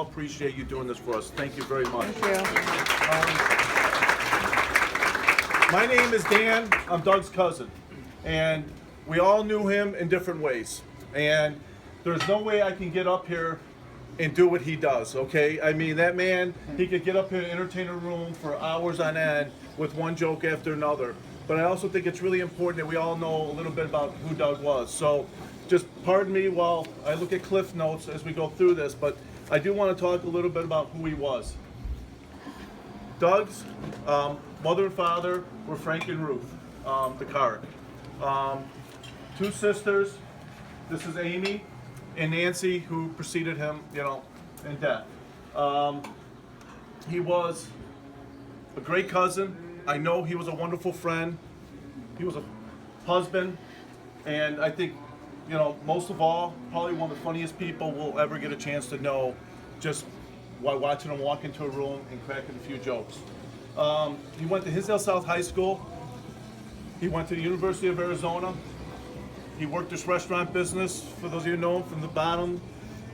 appreciate you doing this for us. Thank you very much. Thank you. My name is Dan. I'm Doug's cousin. And we all knew him in different ways. And there's no way I can get up here and do what he does, okay? I mean, that man, he could get up here and entertain a room for hours on end with one joke after another. But I also think it's really important that we all know a little bit about who Doug was. So just pardon me while I look at Cliff Notes as we go through this, but I do want to talk a little bit about who he was. Doug's mother and father were Frank and Ruth Picard. Two sisters. This is Amy and Nancy, who preceded him, in death. He was a great cousin. I know he was a wonderful friend. He was a husband, and I think, most of all, probably one of the funniest people we'll ever get a chance to know, just while watching him walk into a room and cracking a few jokes. He went to Hinsdale South High School. He went to the University of Arizona. He worked this restaurant business, for those of you who know him, from the bottom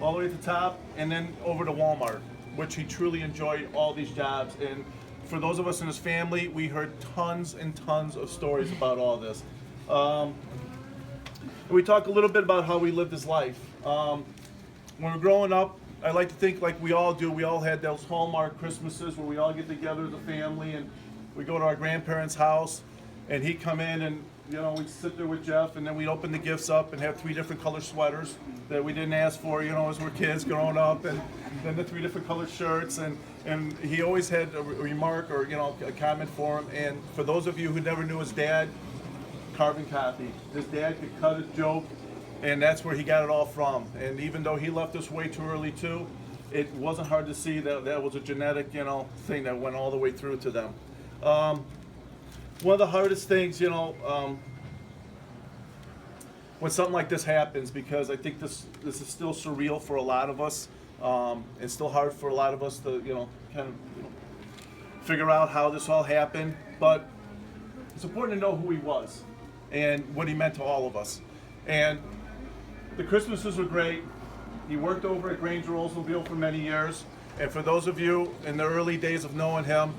all the way to the top, and then over to Walmart, which he truly enjoyed all these jobs. And for those of us in his family, we heard tons and tons of stories about all this. We talk a little bit about how he lived his life. When we're growing up, I like to think like we all do. We all had those Hallmark Christmases where we all get together as a family and we go to our grandparents' house, and he'd come in and we'd sit there with Jeff, and then we'd open the gifts up and have 3 different color sweaters that we didn't ask for, as we're kids growing up, and then the 3 different colored shirts, and he always had a remark or a comment for him. And for those of you who never knew his dad, carbon copy. His dad could cut a joke, and that's where he got it all from. And even though he left us way too early too, it wasn't hard to see that that was a genetic thing that went all the way through to them. One of the hardest things, when something like this happens, because I think this is still surreal for a lot of us. It's still hard for a lot of us to, kind of figure out how this all happened. But it's important to know who he was and what he meant to all of us. And the Christmases were great. He worked over at Granger Oldsmobile for many years. And for those of you in the early days of knowing him,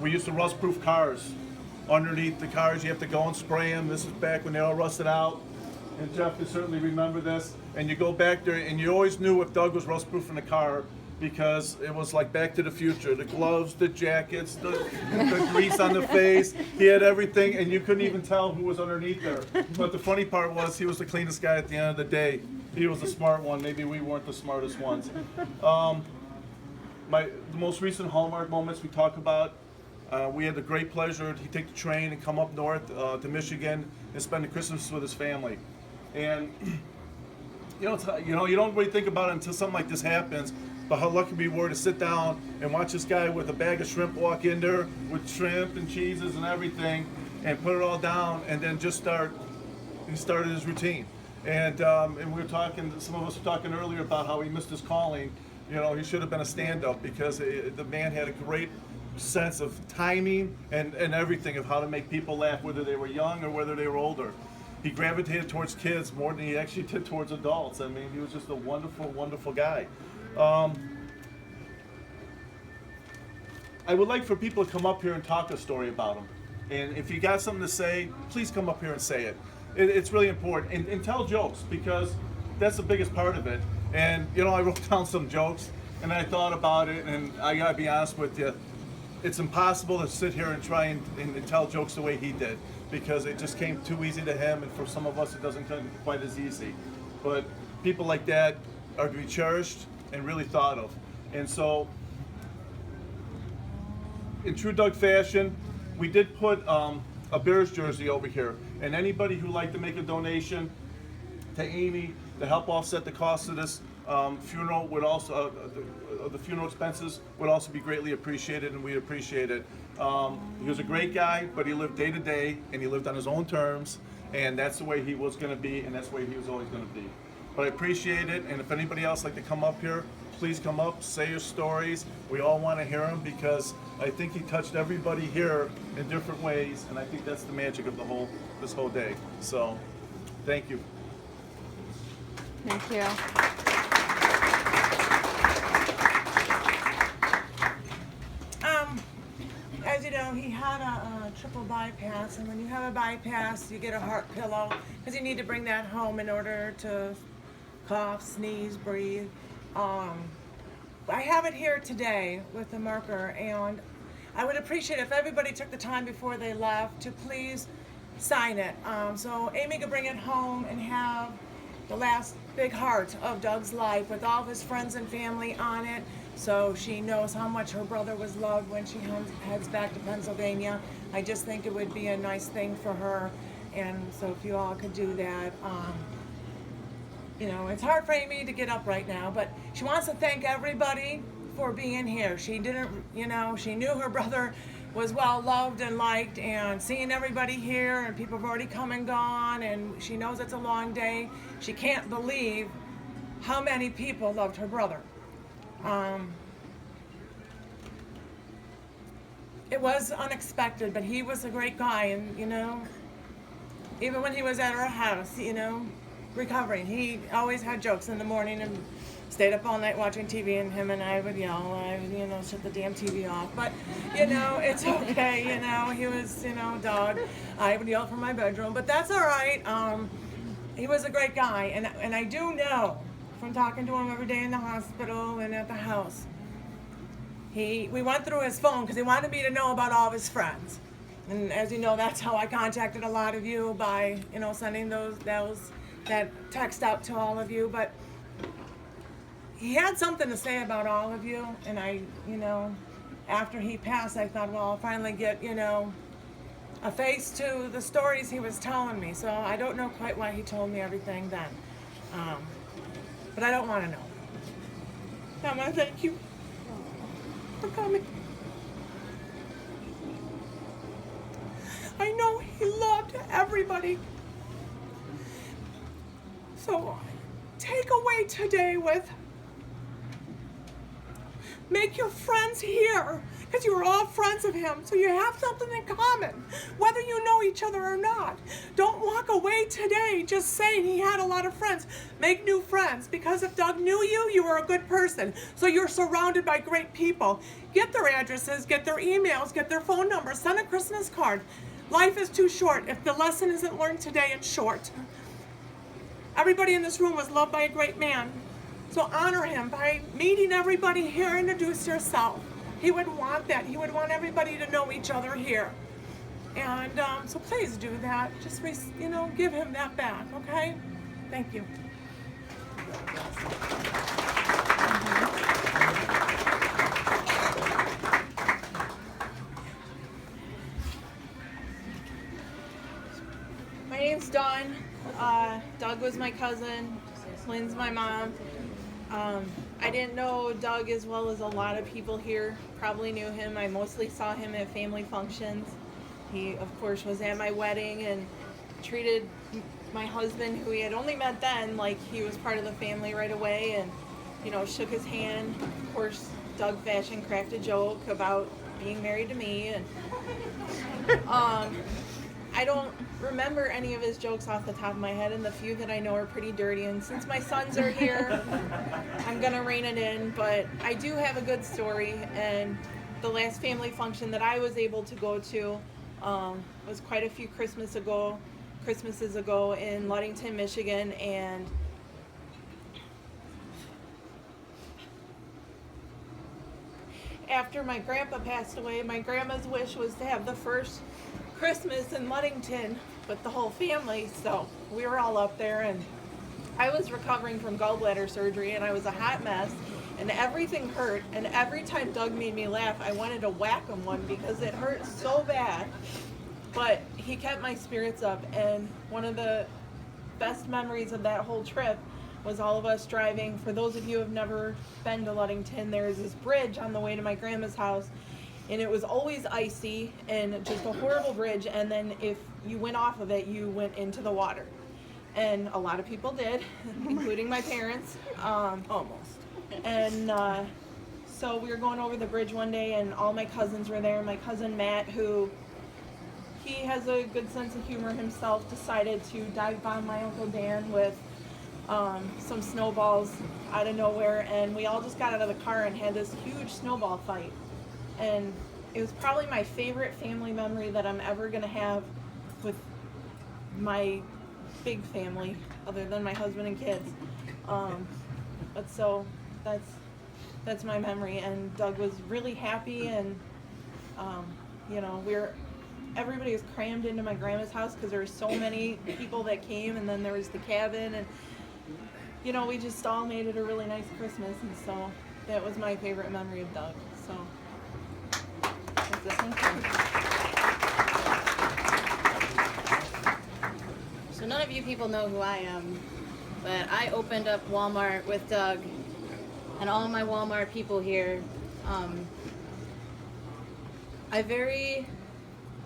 we used to rust-proof cars. Underneath the cars, you have to go and spray them. This is back when they all rusted out. And Jeff can certainly remember this. And you go back there, and you always knew if Doug was rust-proofing the car, because it was like Back to the Future. The gloves, the jackets, the grease on the face. He had everything, and you couldn't even tell who was underneath there. But the funny part was he was the cleanest guy at the end of the day. He was the smart one. Maybe we weren't the smartest ones. The most recent Hallmark moments we talk about, we had the great pleasure to take the train and come up north to Michigan and spend the Christmas with his family. And you don't really think about it until something like this happens, but how lucky we were to sit down and watch this guy with a bag of shrimp walk in there with shrimp and cheeses and everything, and put it all down, and then he started his routine. And we were talking, some of us were talking earlier about how he missed his calling. He should have been a stand-up, because the man had a great sense of timing and everything, of how to make people laugh, whether they were young or whether they were older. He gravitated towards kids more than he actually did towards adults. I mean, he was just a wonderful, wonderful guy. I would like for people to come up here and talk a story about him. And if you got something to say, please come up here and say it. It's really important. And tell jokes, because that's the biggest part of it. And, I wrote down some jokes, and I thought about it, and I gotta be honest with you, it's impossible to sit here and try and tell jokes the way he did, because it just came too easy to him, and for some of us it doesn't come quite as easy. But people like that are to be cherished and really thought of. And so, in true Doug fashion, we did put a Bears jersey over here, and anybody who'd like to make a donation to Amy to help offset the cost of this funeral would also, the funeral expenses would also be greatly appreciated, and we appreciate it. He was a great guy, but he lived day to day, and he lived on his own terms, and that's the way he was going to be, and that's the way he was always going to be. But I appreciate it, and if anybody else like to come up here, please come up, say your stories. We all want to hear them, because I think he touched everybody here in different ways, and I think that's the magic of this whole day. So, thank you. Thank you. bypass, and when you have a bypass, you get a heart pillow because you need to bring that home in order to cough, sneeze, breathe. I have it here today with the marker, and I would appreciate if everybody took the time before they left to please sign it. So Amy could bring it home and have the last big heart of Doug's life with all of his friends and family on it, so she knows how much her brother was loved when she heads back to Pennsylvania. I just think it would be a nice thing for her, and so if you all could do that. You know, it's hard for Amy to get up right now, but she wants to thank everybody for being here. She didn't, you know, she knew her brother was well loved and liked, and seeing everybody here, and people have already come and gone, and she knows it's a long day. She can't believe how many people loved her brother. It was unexpected, but he was a great guy, and you know, even when he was at our house, you know, recovering, he always had jokes in the morning and stayed up all night watching TV, and him and I would yell, I would, you know, shut the damn TV off. But, you know, it's okay, you know, he was, you know, dog. I would yell from my bedroom, but that's all right. He was a great guy, and I do know from talking to him every day in the hospital and at the house, we went through his phone because he wanted me to know about all of his friends. And as you know, that's how I contacted a lot of you by, you know, sending that text out to all of you. But he had something to say about all of you, and I, you know, after he passed, I thought, well, I'll finally get, you know, a face to the stories he was telling me. So I don't know quite why he told me everything then, but I don't want to know. I want to thank you for coming. I know he loved everybody. So take away today with, make your friends here, because you were all friends of him, so you have something in common, whether you know each other or not. Don't walk away today just saying he had a lot of friends. Make new friends, because if Doug knew you, you were a good person, so you're surrounded by great people. Get their addresses, get their emails, get their phone numbers, send a Christmas card. Life is too short. If the lesson isn't learned today, it's short. Everybody in this room was loved by a great man. So honor him by meeting everybody here. Introduce yourself. He would want that. He would want everybody to know each other here. And so please do that. Just, you know, give him that back, okay? Thank you. My name's Dawn. Doug was my cousin. Lynn's my mom. I didn't know Doug as well as a lot of people here probably knew him. I mostly saw him at family functions. He, of course, was at my wedding and treated my husband, who he had only met then, like he was part of the family right away, and, you know, shook his hand. Of course, Doug fashion cracked a joke about being married to me, and I don't remember any of his jokes off the top of my head, and the few that I know are pretty dirty. And since my sons are here, I'm gonna rein it in, but I do have a good story. And the last family function that I was able to go to was quite a few Christmases ago in Ludington, Michigan, and after my grandpa passed away, my grandma's wish was to have the first Christmas in Ludington with the whole family, so we were all up there, and I was recovering from gallbladder surgery, and I was a hot mess, and everything hurt, and every time Doug made me laugh, I wanted to whack him one because it hurt so bad, but he kept my spirits up. And one of the best memories of that whole trip was all of us driving. For those of you who have never been to Ludington, there is this bridge on the way to my grandma's house, and it was always icy and just a horrible bridge, and then if you went off of it, you went into the water. And a lot of people did, including my parents. Almost. And so we were going over the bridge one day, and all my cousins were there. My cousin Matt, who he has a good sense of humor himself, decided to dive bomb my Uncle Dan with some snowballs out of nowhere, and we all just got out of the car and had this huge snowball fight. And it was probably my favorite family memory that I'm ever gonna have with my big family, other than my husband and kids. But so that's my memory. And Doug was really happy, and you know, everybody was crammed into my grandma's house because there were so many people that came, and then there was the cabin, and you know, we just all made it a really nice Christmas, and so that was my favorite memory of Doug. So that's it. Thank you. So none of you people know who I am, but I opened up Walmart with Doug, and all of my Walmart people here. I very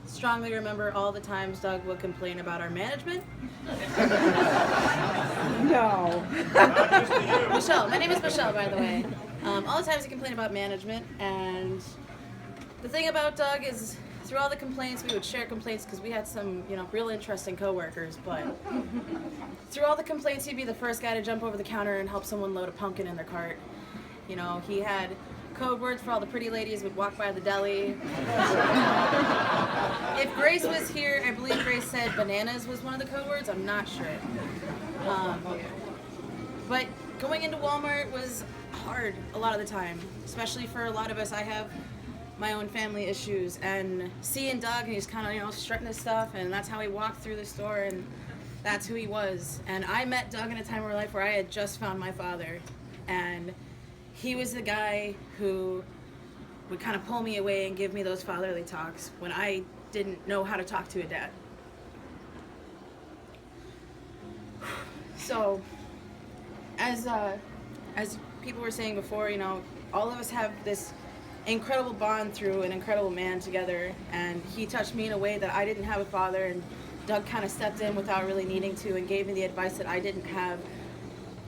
strongly remember all the times Doug would complain about our management. No. Michelle, my name is Michelle, by the way. All the times he complained about management, and the thing about Doug is, through all the complaints, we would share complaints because we had some, you know, real interesting coworkers. But through all the complaints, he'd be the first guy to jump over the counter and help someone load a pumpkin in their cart. You know, he had code words for all the pretty ladies would walk by the deli. If Grace was here, I believe Grace said bananas was one of the code words. I'm not sure. But going into Walmart was hard a lot of the time, especially for a lot of us. I have my own family issues, and seeing Doug, and he's kind of, you know, strutting his stuff, and that's how he walked through the store, and that's who he was. And I met Doug in a time of my life where I had just found my father, and he was the guy who would kind of pull me away and give me those fatherly talks when I didn't know how to talk to a dad. So, as people were saying before, you know, all of us have this incredible bond through an incredible man together, and he touched me in a way that I didn't have a father, and Doug kind of stepped in without really needing to and gave me the advice that I didn't have,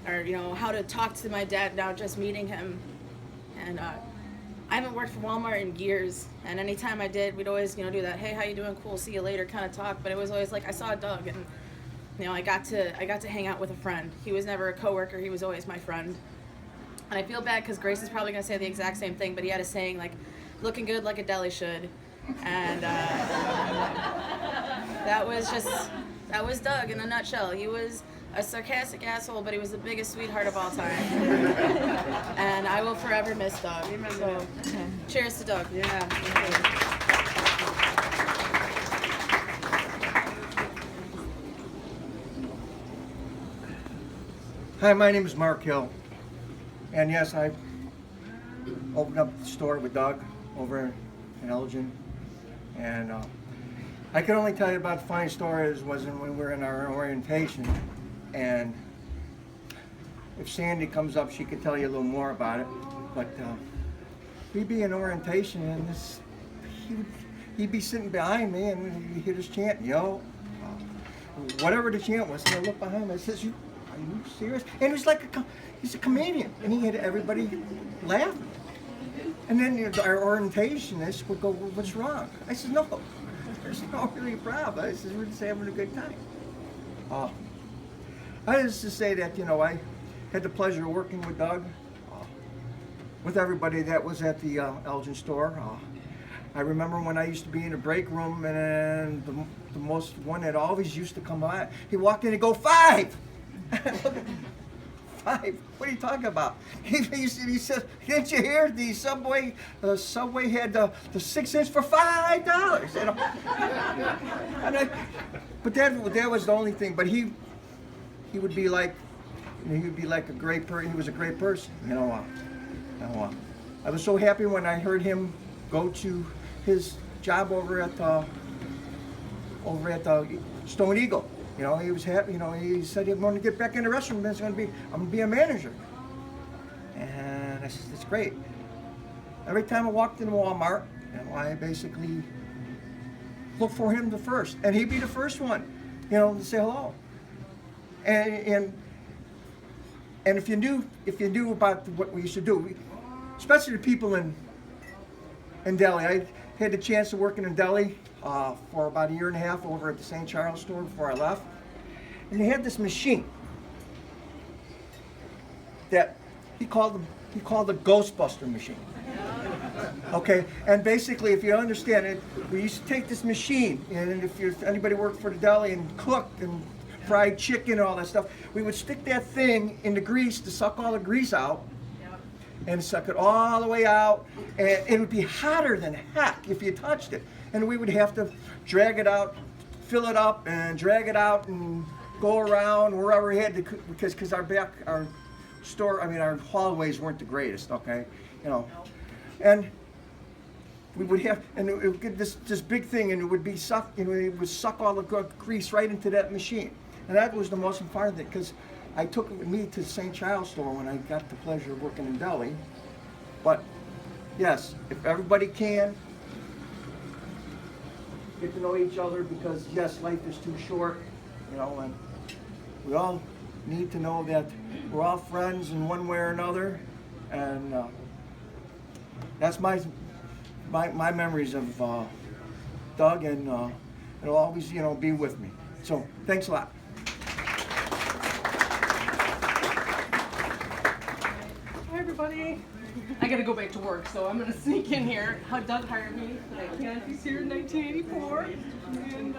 or, you know, how to talk to my dad now just meeting him. And I haven't worked for Walmart in years, and anytime I did, we'd always, you know, do that, hey, how you doing, cool, see you later kind of talk. But it was always like I saw Doug, and, you know, I got to hang out with a friend. He was never a coworker, he was always my friend. And I feel bad because Grace is probably going to say the exact same thing, but he had a saying like, looking good like a deli should. And that was Doug in a nutshell. He was a sarcastic asshole, but he was the biggest sweetheart of all time. And I will forever miss Doug. So, cheers to Doug. Yeah. Hi, my name is Mark Hill, and yes, I opened up the store with Doug over in Elgin, and I can only tell you about the funny stories was when we were in our orientation, and if Sandy comes up, she could tell you a little more about it, but we'd be in orientation, and he'd be sitting behind me, and he'd hear this chant, yo, whatever the chant was, and I look behind him, I says, are you serious? And he was like he's a comedian, and he had everybody laughing. And then our orientationist would go, well, what's wrong? I said, no, there's no really problem. I said, we're just having a good time. I just to say that, you know, I had the pleasure of working with Doug, with everybody that was at the Elgin store. I remember when I used to be in the break room, and the most one that always used to come by, he walked in and go, 5! 5? What are you talking about? He said, didn't you hear the Subway had the 6-inch for $5? You know? But that was the only thing. But he would be like, he a great person. He was a great person. You know. I was so happy when I heard him go to his job over at Stone Eagle. You know, he was happy. You know, he said he wanted to get back in the restaurant. I'm gonna be a manager. And I said, that's great. Every time I walked in Walmart, you know, I basically looked for him the first, and he'd be the first one, you know, to say hello. And if you knew about what we used to do, especially the people in Delhi. I had the chance of working in Delhi for about a year and a half over at the St. Charles store before I left. And they had this machine that he called the Ghostbuster machine. Okay, and basically, if you understand it, we used to take this machine, and if anybody worked for the deli and cooked and fried chicken and all that stuff, we would stick that thing in the grease to suck all the grease out, and suck it all the way out, and it would be hotter than heck if you touched it. And we would have to drag it out, fill it up, and drag it out and go around wherever we had to, because our hallways weren't the greatest, okay, you know, and we would have, and it would get this big thing, and it would be it would suck all the grease right into that machine, and that was the most important thing, because I took it with me to the St. Child's store when I got the pleasure of working in deli. But yes, if everybody can get to know each other, because yes, life is too short, you know, and we all need to know that we're all friends in one way or another, and that's my memories of Doug, and it'll always, you know, be with me. So thanks a lot. Hi everybody. I gotta go back to work, so I'm gonna sneak in here. How Doug hired me at Chianti's here in 1984, and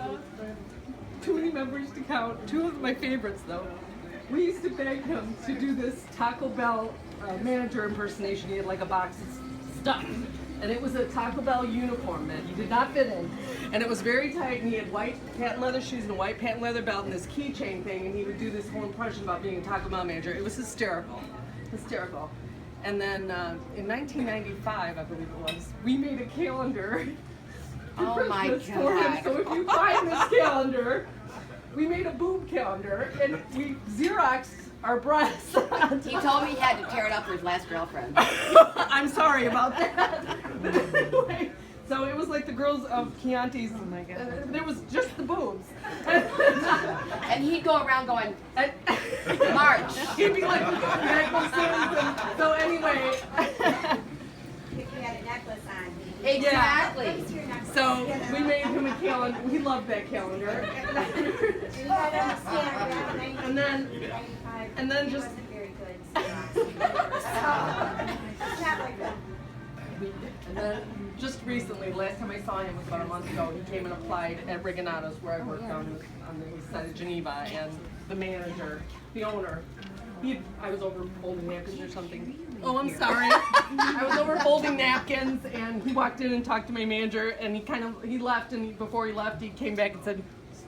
too many memories to count. Two of my favorites though. We used to beg him to do this Taco Bell manager impersonation. He had like a box of stuff, and it was a Taco Bell uniform that he did not fit in, and it was very tight, and he had white patent leather shoes and a white patent leather belt and this keychain thing, and he would do this whole impression about being a Taco Bell manager. It was hysterical. And then in 1995, I believe it was, we made a calendar for Christmas for him. So if you find this calendar, we made a boob calendar, and we Xeroxed our breasts. He told me he had to tear it up for his last girlfriend. I'm sorry about that. But anyway, so it was like the girls of Chianti's. Oh my God. There was just the boobs. And he'd go around going, March. He'd be like, necklaces. So anyway. If you had a necklace on. Exactly. So we made him a calendar. He loved that calendar. And then just. Wasn't very good. And then just recently, last time I saw him was about a month ago, he came and applied at Riganatos, where I worked on the east side of Geneva, and the manager, the owner, I was over folding napkins or something. Oh, I'm sorry. I was over folding napkins, and he walked in and talked to my manager, and he left, and before he left, he came back and said,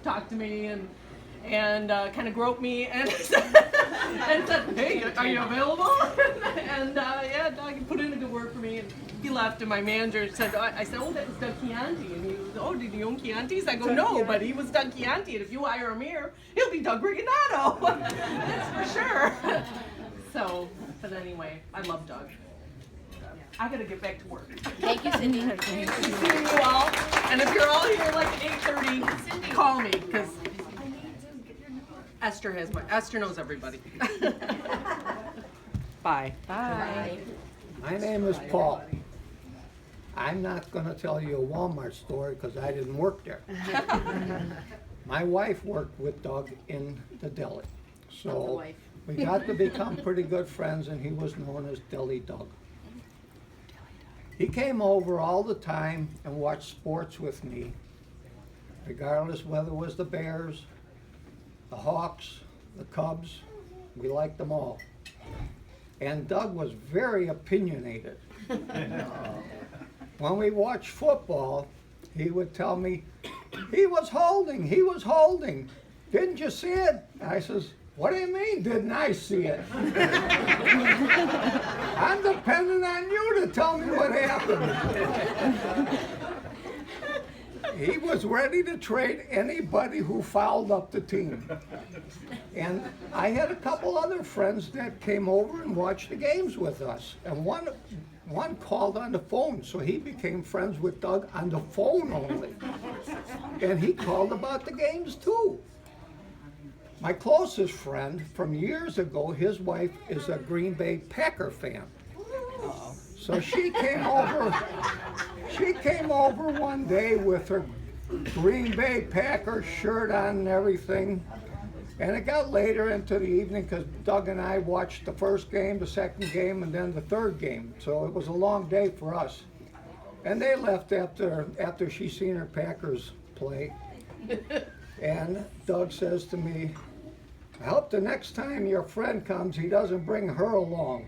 talk to me, and kind of groped me and said, hey, are you available? And yeah, Doug put in a good word for me, and he left, and my manager said, I said, oh, that was Doug Chianti, and he was, oh, did you own Chianti's? I go, no, but he was Doug Chianti, and if you hire him here, he'll be Doug Riganato. That's for sure. So, but anyway, I love Doug. I gotta get back to work. Thank you, Cindy. Seeing you all, and if you're all here like at 8:30, call me, because Esther knows everybody. Bye. Bye. My name is Paul. I'm not going to tell you a Walmart story because I didn't work there. My wife worked with Doug in the deli. So we got to become pretty good friends, and he was known as Deli Doug. He came over all the time and watched sports with me, regardless whether it was the Bears, the Hawks, the Cubs. We liked them all. And Doug was very opinionated. When we watched football, he would tell me, he was holding. Didn't you see it? I says, what do you mean, didn't I see it? I'm depending on you to tell me what happened. He was ready to trade anybody who fouled up the team. And I had a couple other friends that came over and watched the games with us. And one called on the phone, so he became friends with Doug on the phone only. And he called about the games too. My closest friend from years ago, his wife is a Green Bay Packer fan. So she came over one day with her Green Bay Packer shirt on and everything. And it got later into the evening because Doug and I watched the first game, the second game, and then the third game. So it was a long day for us. And they left after she seen her Packers play. And Doug says to me, I hope the next time your friend comes, he doesn't bring her along.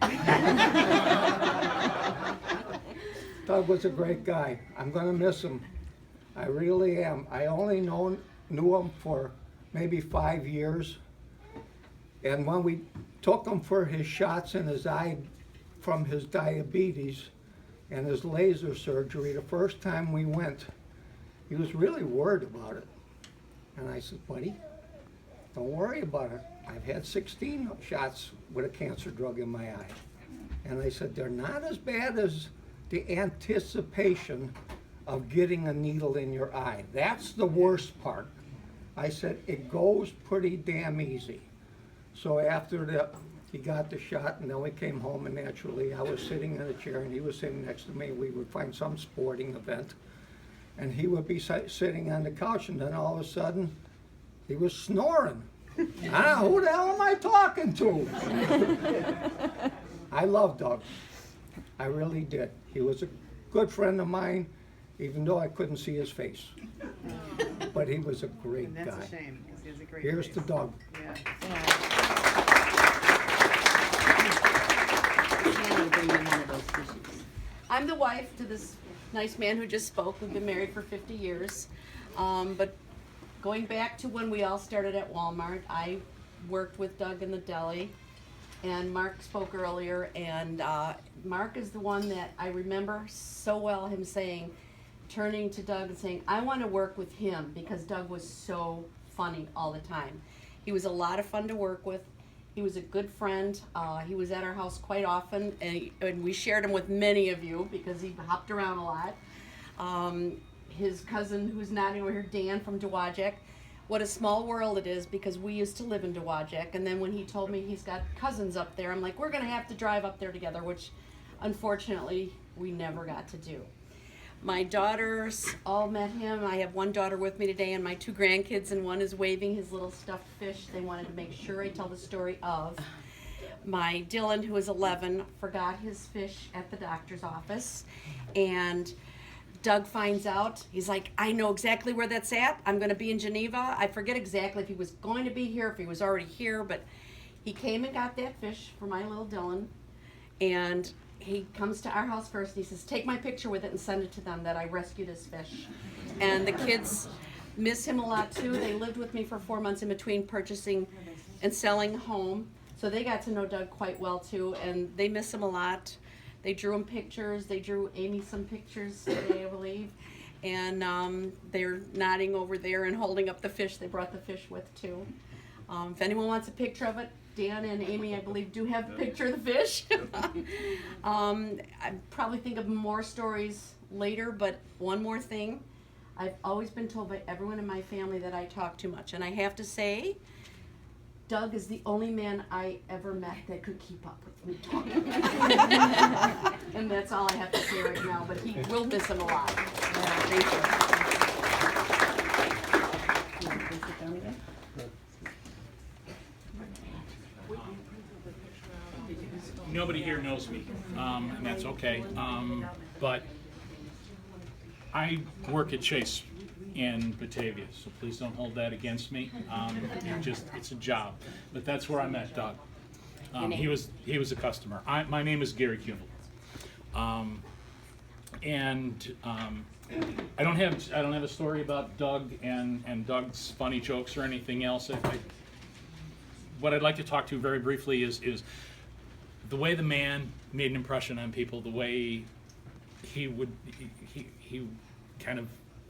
Doug was a great guy. I'm gonna miss him. I really am. I only knew him for maybe 5 years. And when we took him for his shots in his eye from his diabetes and his laser surgery, the first time we went, he was really worried about it. And I said, buddy, don't worry about it. I've had 16 shots with a cancer drug in my eye. And I said, they're not as bad as the anticipation of getting a needle in your eye. That's the worst part. I said, it goes pretty damn easy. So after he got the shot, and then we came home, and naturally I was sitting in a chair and he was sitting next to me. We would find some sporting event, and he would be sitting on the couch, and then all of a sudden he was snoring. Who the hell am I talking to? I love Doug. I really did. He was a good friend of mine, even though I couldn't see his face. But he was a great guy. That's a shame, because he has a great Here's face. to Doug. Yeah. I'm the wife to this nice man who just spoke. We've been married for 50 years. But going back to when we all started at Walmart, I worked with Doug in the deli, and Mark spoke earlier, and Mark is the one that I remember so well, him saying, turning to Doug and saying, I want to work with him, because Doug was so funny all the time. He was a lot of fun to work with. He was a good friend. He was at our house quite often, and we shared him with many of you because he hopped around a lot. His cousin, who's nodding over here, Dan from Dowagiac. What a small world it is, because we used to live in Dowagiac, and then when he told me he's got cousins up there, I'm like, we're going to have to drive up there together, which unfortunately we never got to do. My daughters all met him. I have one daughter with me today and my 2 grandkids, and one is waving his little stuffed fish. They wanted to make sure I tell the story of. My Dylan, who is 11, forgot his fish at the doctor's office, and Doug finds out. He's like, I know exactly where that's at. I'm going to be in Geneva. I forget exactly if he was going to be here, if he was already here, but he came and got that fish for my little Dylan, and he comes to our house first, and he says, take my picture with it and send it to them that I rescued his fish. And the kids miss him a lot too. They lived with me for 4 months in between purchasing and selling a home, so they got to know Doug quite well too, and they miss him a lot. They drew him pictures. They drew Amy some pictures today, I believe, and they're nodding over there and holding up the fish. They brought the fish with too. If anyone wants a picture of it, Dan and Amy, I believe, do have a picture of the fish. I probably think of more stories later, but one more thing. I've always been told by everyone in my family that I talk too much, and I have to say, Doug is the only man I ever met that could keep up with me talking. And that's all I have to say right now, but he will miss him a lot. Thank you. Nobody here knows me, and that's okay. But I work at Chase in Batavia, so please don't hold that against me. It's a job. But that's where I met Doug. He was a customer. My name is Gary Kuhnel. I don't have a story about Doug and Doug's funny jokes or anything else. What I'd like to talk to very briefly is the way the man made an impression on people, the way he kind of,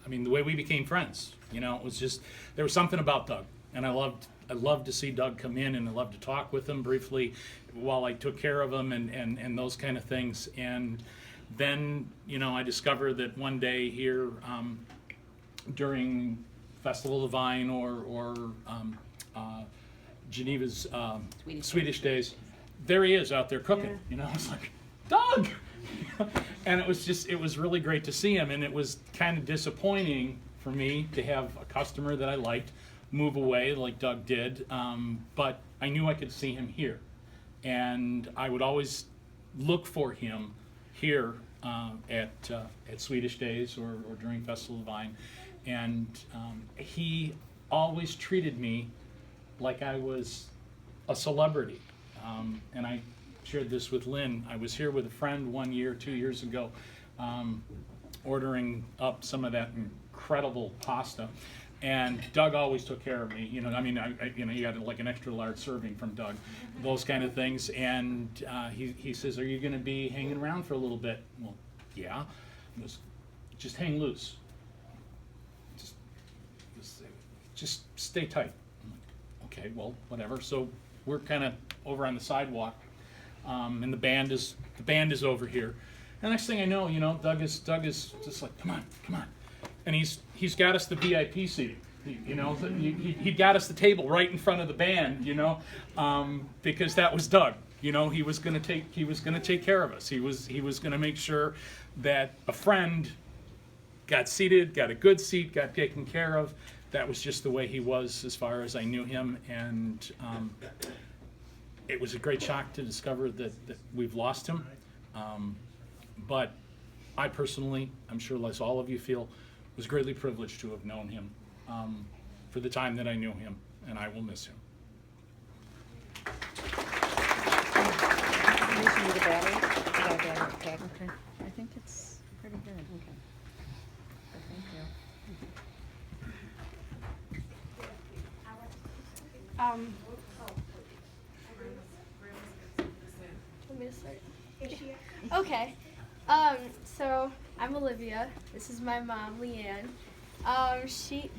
the way we became friends. It was just, there was something about Doug, and I loved to see Doug come in, and I loved to talk with him briefly while I took care of him and those kind of things. And then, I discovered that one day here during Festival of the Vine or Geneva's Swedish Days, there he is out there cooking. It's like, Doug! And it was really great to see him, and it was kind of disappointing for me to have a customer that I liked move away like Doug did, but I knew I could see him here, and I would always look for him here at Swedish Days or during Festival of the Vine, and he always treated me like I was a celebrity. And I shared this with Lynn. I was here with a friend 1 year, 2 years ago, ordering up some of that incredible pasta. And Doug always took care of me. You know, I mean, you got like an extra large serving from Doug, those kind of things. And he says, "Are you going to be hanging around for a little bit?" Well, yeah. He goes, "Just hang loose. Just stay tight." I'm like, okay, well, whatever. So we're kind of over on the sidewalk, and the band is over here. And next thing I know, you know, Doug is just like, come on, and he's got us the VIP seat. You know, he got us the table right in front of the band. You know, because that was Doug. You know, he was gonna take care of us. He was gonna make sure that a friend got seated, got a good seat, got taken care of. That was just the way he was as far as I knew him, and it was a great shock to discover that we've lost him. But I personally, I'm sure as all of you feel, was greatly privileged to have known him for the time that I knew him, and I will miss him. I think it's pretty good. Okay. Thank you. Want me to start? Okay. So I'm Olivia. This is my mom, Leanne.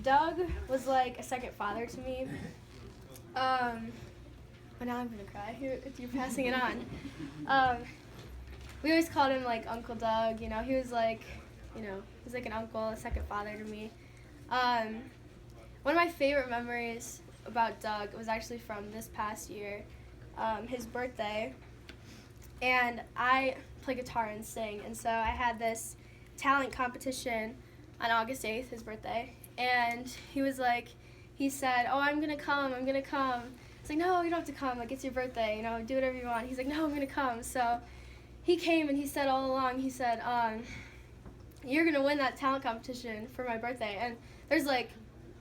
Doug was like a second father to me. But now I'm gonna cry. You're passing it on. We always called him like Uncle Doug. You know, he was like an uncle, a second father to me. One of my favorite memories about Doug was actually from this past year, his birthday, and I play guitar and sing, and so I had this talent competition on August 8th, his birthday, and he said, "Oh, I'm gonna come. It's like, "No, you don't have to come, like, it's your birthday, you know, do whatever you want." He's like, "No, I'm gonna come." So he came, and he said all along, he said, "You're gonna win that talent competition for my birthday," and there's like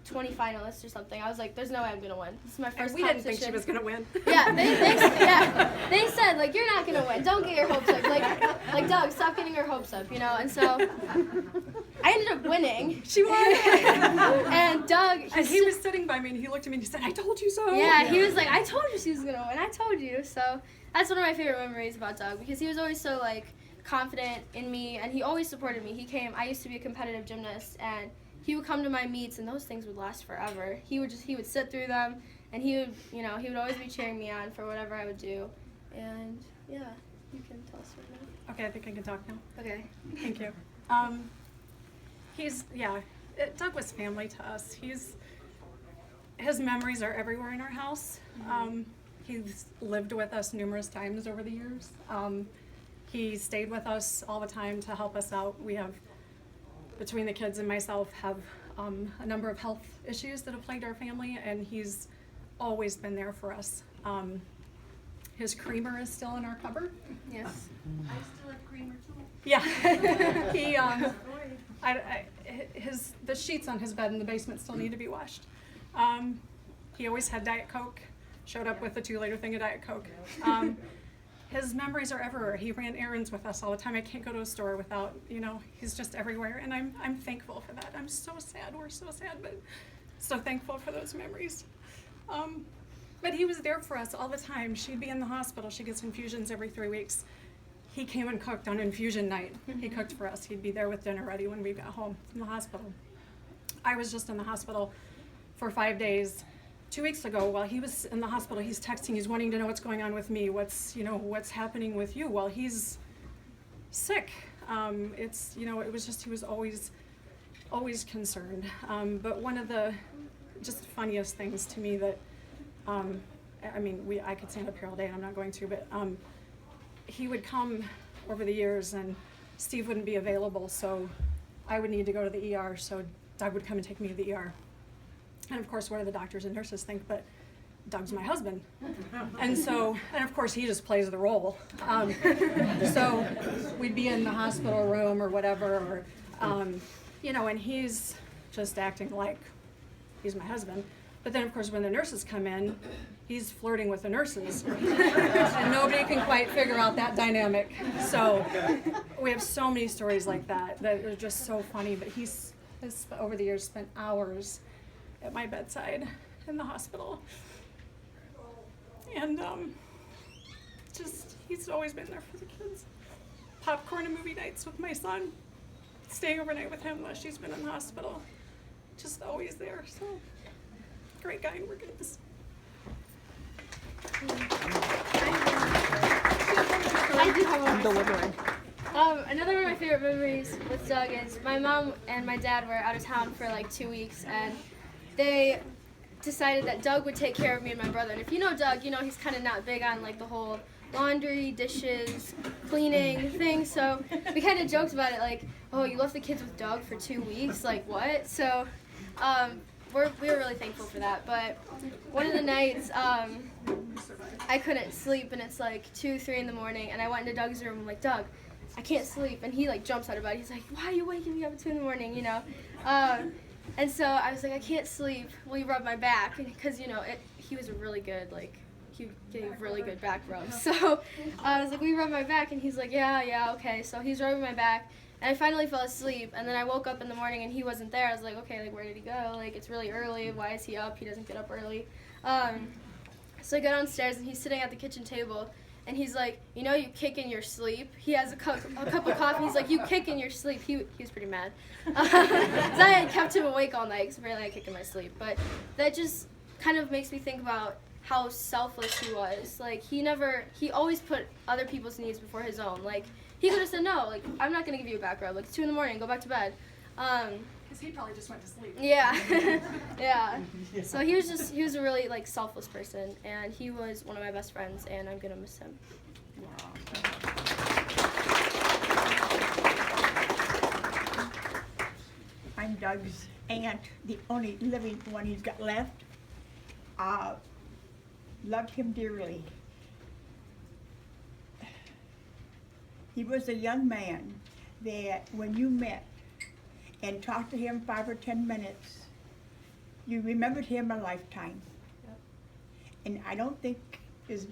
20 finalists or something. I was like, there's no way I'm gonna win. This is my first we competition. didn't think she was gonna win. Yeah, they said, like, you're not gonna win. Don't get your hopes up. Like Doug, stop getting your hopes up, you know. And so I ended up winning. She won. And Doug, he was sitting by me, and he looked at me and he said, "I told you so." Yeah, he was like, "I told you she was gonna win. I told you." So that's one of my favorite memories about Doug, because he was always so like confident in me, and he always supported me. I used to be a competitive gymnast, and he would come to my meets, and those things would last forever. He would sit through them, and he would always be cheering me on for whatever I would do. And yeah, you can tell us right now. Okay, I think I can talk now. Okay. Thank you. Doug was family to us. His memories are everywhere in our house. He's lived with us numerous times over the years. He stayed with us all the time to help us out. We have, between the kids and myself, have a number of health issues that have plagued our family, and he's always been there for us. His creamer is still in our cupboard. Yes. I still have creamer too. Yeah. The sheets on his bed in the basement still need to be washed. He always had Diet Coke, showed up with a 2-liter thing of Diet Coke. His memories are everywhere. He ran errands with us all the time. I can't go to a store without, he's just everywhere, and I'm thankful for that. I'm so sad. We're so sad, but so thankful for those memories. But he was there for us all the time. She'd be in the hospital. She gets infusions every 3 weeks. He came and cooked on infusion night. He cooked for us. He'd be there with dinner ready when we got home from the hospital. I was just in the hospital for 5 days. 2 weeks ago, while he was in the hospital, he's texting, he's wanting to know what's going on with me, what's happening with you. Well, he's sick. It was just, he was always concerned. But one of the just funniest things to me that, I could stand up here all day, and I'm not going to, but he would come over the years, and Steve wouldn't be available, so I would need to go to the ER, so Doug would come and take me to the ER. And of course, what do the doctors and nurses think? But Doug's my husband. And so, and of course he just plays the role. So we'd be in the hospital room or whatever, or, you know, and he's just acting like he's my husband. But then of course when the nurses come in, he's flirting with the nurses. And nobody can quite figure out that dynamic. So we have so many stories like that are just so funny. But he's over the years spent hours at my bedside in the hospital. And just, he's always been there for the kids. Popcorn and movie nights with my son. Staying overnight with him while she's been in the hospital. Just always there, so. Great guy, and we're good. I do have one. Delivering. Another one of my favorite memories with Doug is my mom and my dad were out of town for like 2 weeks, and they decided that Doug would take care of me and my brother. And if you know Doug, you know he's kind of not big on like the whole laundry, dishes, cleaning thing. So we kind of joked about it, like, oh, you left the kids with Doug for 2 weeks, like what? So we were really thankful for that. But one of the nights, I couldn't sleep, and it's like 2, 3 in the morning, and I went into Doug's room. I'm like, Doug, I can't sleep, and he like jumps out of bed. He's like, why are you waking me up at 2 in the morning? You know. And so I was like, I can't sleep. Will you rub my back? Because, you know, he was a really good, like, he gave really good back rubs. So I was like, will you rub my back? And he's like, yeah, okay. So he's rubbing my back. And I finally fell asleep. And then I woke up in the morning and he wasn't there. I was like, okay, like, where did he go? Like, it's really early. Why is he up? He doesn't get up early. So I go downstairs and he's sitting at the kitchen table. And he's like, you know, you kick in your sleep. He has a cup of coffee. He's like, you kick in your sleep. He was pretty mad. Because I had kept him awake all night, because apparently I kicked in my sleep. But that just kind of makes me think about how selfless he was. Like, he always put other people's needs before his own. Like, he could have said, no, like, I'm not going to give you a back rub. Like, it's 2 in the morning, go back to bed. Because he probably just went to sleep. Yeah. Yeah. So he was a really, like, selfless person, and he was one of my best friends, and I'm going to miss him. I'm Doug's aunt, the only living one he's got left. Loved him dearly. He was a young man that when you met and talked to him 5 or 10 minutes, you remembered him a lifetime. Yep. And I don't think there's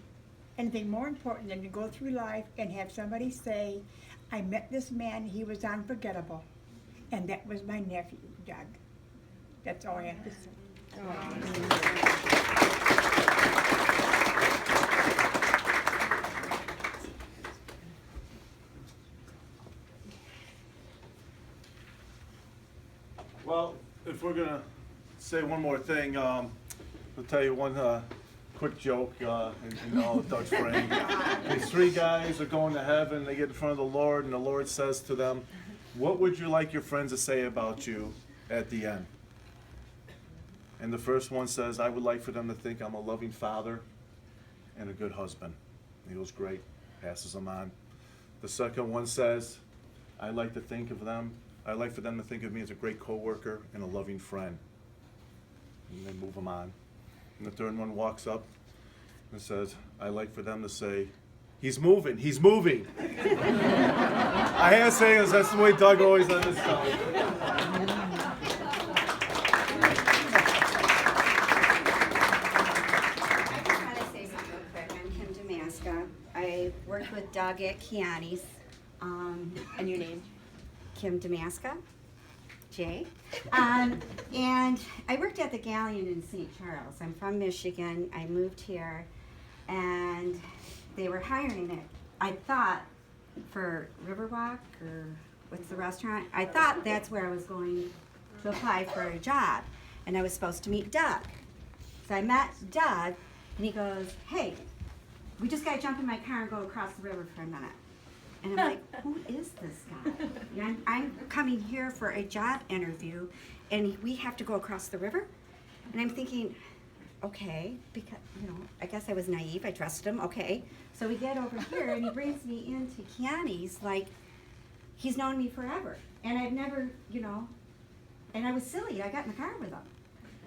anything more important than to go through life and have somebody say, I met this man, he was unforgettable. And that was my nephew, Doug. That's all I have to say. Well, if we're gonna say one more thing, I'll tell you one quick joke in all of Doug's frame. These 3 guys are going to heaven, they get in front of the Lord, and the Lord says to them, what would you like your friends to say about you at the end? And the first one says, I would like for them to think I'm a loving father and a good husband. And he goes, great, passes them on. The second one says, I'd like for them to think of me as a great coworker and a loving friend. And they move them on. And the third one walks up and says, I'd like for them to say, he's moving, he's moving. I had to say this, that's the way Doug always does his stuff. I worked with Doug at Kiani's. And your name? Kim Damaska, Jay. And I worked at the Galleon in St. Charles. I'm from Michigan. I moved here, and they were hiring it. I thought for Riverwalk, or what's the restaurant? I thought that's where I was going to apply for a job, and I was supposed to meet Doug. So I met Doug, and he goes, hey, we just gotta jump in my car and go across the river for a minute. And I'm like, who is this guy? And I'm coming here for a job interview, and we have to go across the river? And I'm thinking, okay, because, you know, I guess I was naive, I trusted him, okay. So we get over here, and he brings me into Kiani's like he's known me forever. And I've never, you know, and I was silly, I got in the car with him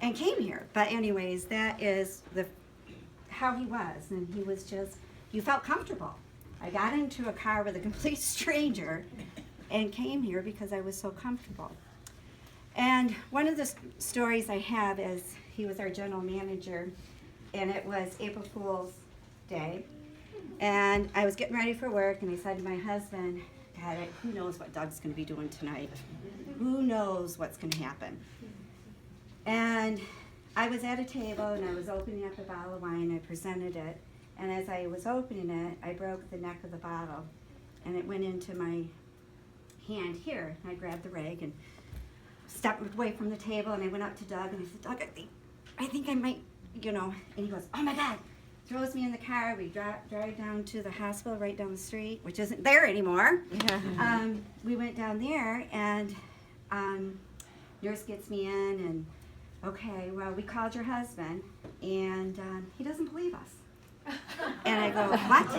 and came here. But anyways, that is the how he was, and he was just, you felt comfortable. I got into a car with a complete stranger and came here because I was so comfortable. And one of the stories I have is he was our general manager, and it was April Fool's Day. And I was getting ready for work, and I said to my husband, God, who knows what Doug's going to be doing tonight? Who knows what's going to happen? And I was at a table, and I was opening up a bottle of wine. I presented it, and as I was opening it, I broke the neck of the bottle, and it went into my hand here. And I grabbed the rag and stepped away from the table, and I went up to Doug, and I said, Doug, I think I might, you know. And he goes, oh my God. Throws me in the car. We drive down to the hospital right down the street, which isn't there anymore. We went down there, and nurse gets me in, and okay, well, we called your husband, and he doesn't believe us. And I go, what?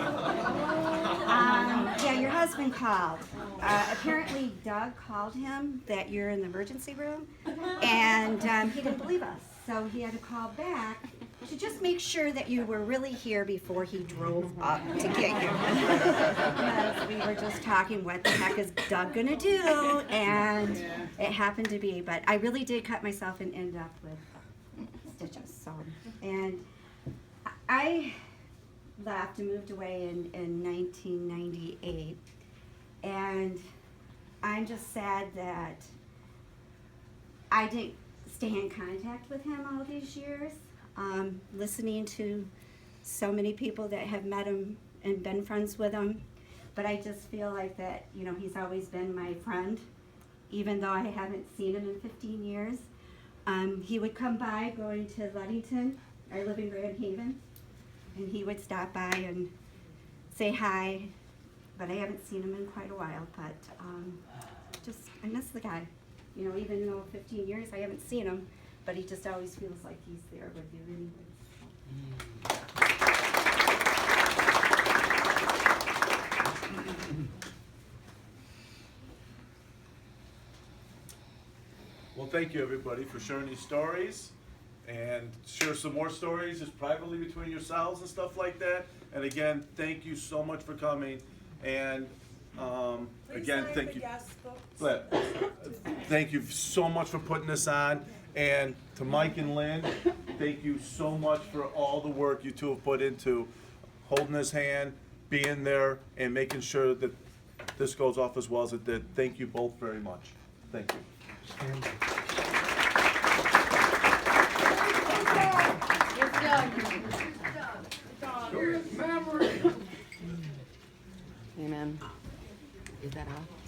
Yeah, your husband called. Apparently, Doug called him that you're in the emergency room, and he didn't believe us. So he had to call back to just make sure that you were really here before he drove up to get you. Because we were just talking, what the heck is Doug gonna do? And it happened to be, but I really did cut myself and ended up with stitches. So, and I left and moved away in 1998, and I'm just sad that I didn't stay in contact with him all these years. Listening to so many people that have met him and been friends with him, but I just feel like that, you know, he's always been my friend, even though I haven't seen him in 15 years. He would come by going to Ludington. I live in Grand Haven, and he would stop by and say hi, but I haven't seen him in quite a while. But just, I miss the guy. You know, even though 15 years I haven't seen him, but he just always feels like he's there with you anyway. Well, thank you everybody for sharing these stories, and share some more stories just privately between yourselves and stuff like that. And again, thank you so much for coming. And again, thank you. But, thank you so much for putting this on. And to Mike and Lynn, thank you so much for all the work you two have put into holding his hand, being there, and making sure that this goes off as well as it did. Thank you both very much. Thank you. Amen. Is that all?